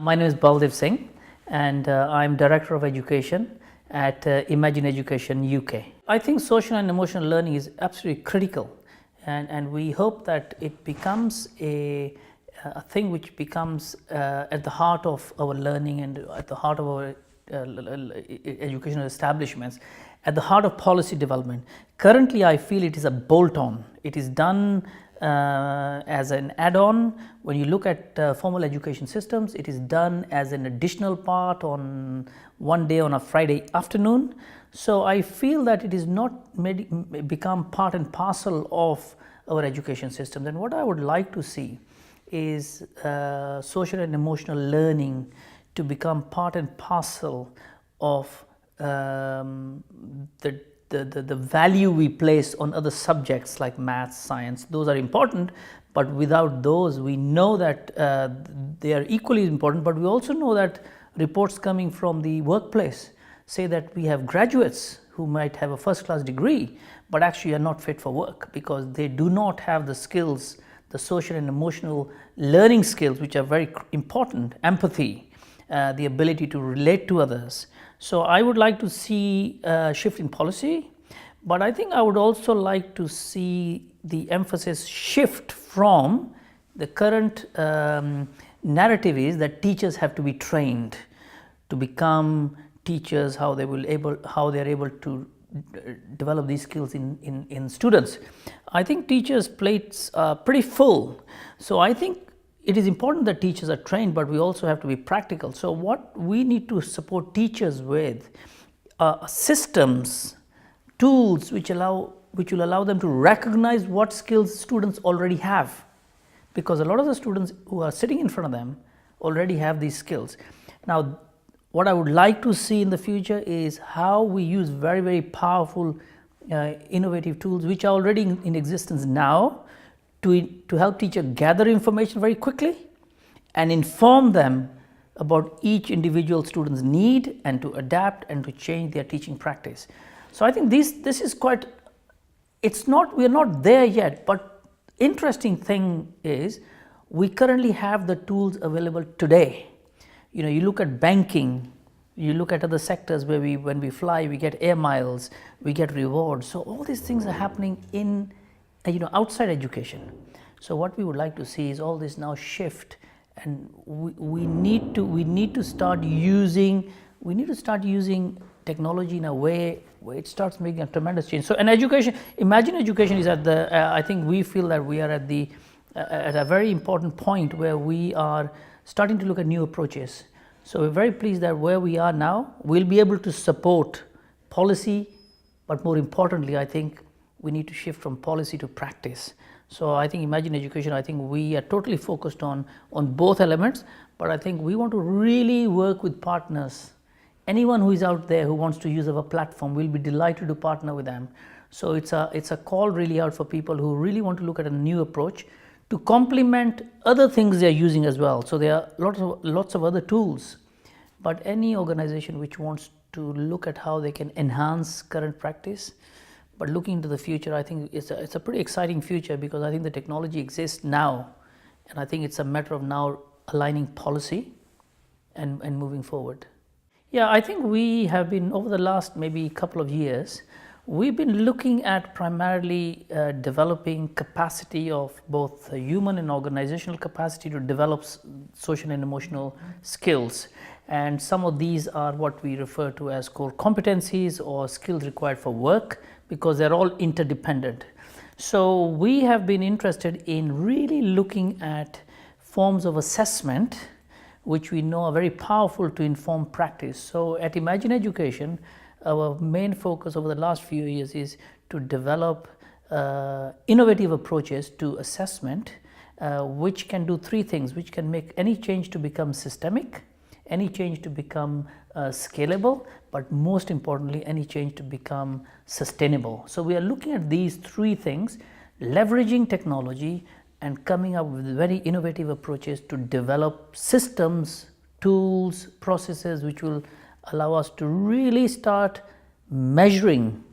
My name is Baldev Singh and I'm Director of Education at Imagine Education UK. I think social and emotional learning is absolutely critical, and we hope that it becomes a thing which becomes at the heart of our learning and at the heart of our educational establishments, at the heart of policy development. Currently, I feel it is a bolt-on. It is done as an add-on. When you look at formal education systems, it is done as an additional part on one day on a Friday afternoon. So I feel that it is not become part and parcel of our education systems. And what I would like to see is social and emotional learning to become part and parcel of the value we place on other subjects like maths, science. Those are important, but without those we know that they are equally important. But we also know that reports coming from the workplace say that we have graduates who might have a first class degree but actually are not fit for work because they do not have the skills, the social and emotional learning skills, which are very important: empathy, the ability to relate to others. So I would like to see a shift in policy, but I think I would also like to see the emphasis shift from the current narrative is that teachers have to be trained to become teachers, how they are able to develop these skills in students. I think teachers' plates are pretty full. So I think it is important that teachers are trained, but we also have to be practical. So what we need to support teachers with are systems, tools which will allow them to recognize what skills students already have, because a lot of the students who are sitting in front of them already have these skills. Now, what I would like to see in the future is how we use very, very powerful innovative tools which are already in existence now to help teachers gather information very quickly and inform them about each individual student's need and to adapt and to change their teaching practice. So I think this is quite, we are not there yet, but interesting thing is we currently have the tools available today. You know, you look at banking, you look at other sectors where when we fly, we get air miles, we get rewards. So all these things are happening in outside education. So what we would like to see is all this now shift, and we need to start using technology in a way where it starts making a tremendous change. So, and education, Imagine Education is at the I think we feel that we are at a very important point where we are starting to look at new approaches. So we're very pleased that where we are now, we'll be able to support policy, but more importantly, I think we need to shift from policy to practice. So I think Imagine Education, I think we are totally focused on both elements, but I think we want to really work with partners. Anyone who is out there who wants to use our platform, we'll be delighted to partner with them. So it's a call really out for people who really want to look at a new approach to complement other things they are using as well. So there are lots of other tools, but any organization which wants to look at how they can enhance current practice, but looking into the future, I think it's a pretty exciting future, because I think the technology exists now, and I think it's a matter of now aligning policy and moving forward. Yeah, I think we have been, over the last maybe couple of years, we've been looking at primarily developing capacity of both human and organizational capacity to develop social and emotional skills. And some of these are what we refer to as core competencies or skills required for work, because they're all interdependent. So we have been interested in really looking at forms of assessment which we know are very powerful to inform practice. So at Imagine Education, our main focus over the last few years is to develop innovative approaches to assessment which can do three things, which can make any change to become systemic, any change to become scalable, but most importantly, any change to become sustainable. So we are looking at these three things, leveraging technology and coming up with very innovative approaches to develop systems, tools, processes which will allow us to really start measuring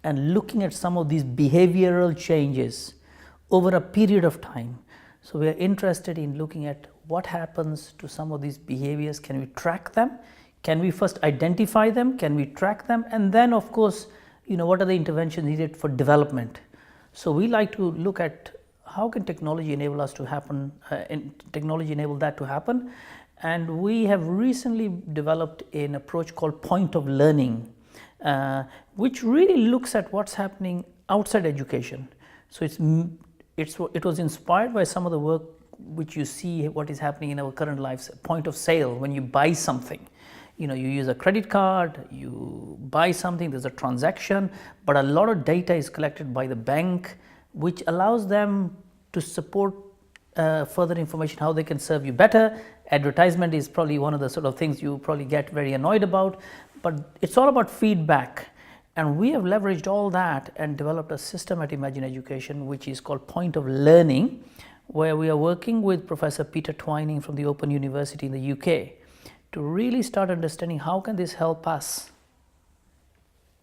and looking at some of these behavioral changes over a period of time. So we are interested in looking at what happens to some of these behaviors? Can we track them? Can we first identify them? Can we track them? And then, of course, what are the interventions needed for development? So we like to look at how can technology enable us to happen, technology enable that to happen. And we have recently developed an approach called point of learning, which really looks at what's happening outside education. So it was inspired by some of the work which you see what is happening in our current lives. Point of sale, when you buy something, you use a credit card, you buy something, there's a transaction, but a lot of data is collected by the bank, which allows them to support further information, how they can serve you better. Advertisement is probably one of the sort of things you probably get very annoyed about, but it's all about feedback. And we have leveraged all that and developed a system at Imagine Education, which is called Point of Learning, where we are working with Professor Peter Twining from the Open University in the UK to really start understanding how can this help us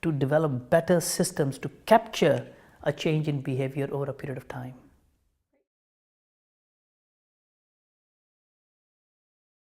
to develop better systems to capture a change in behavior over a period of time.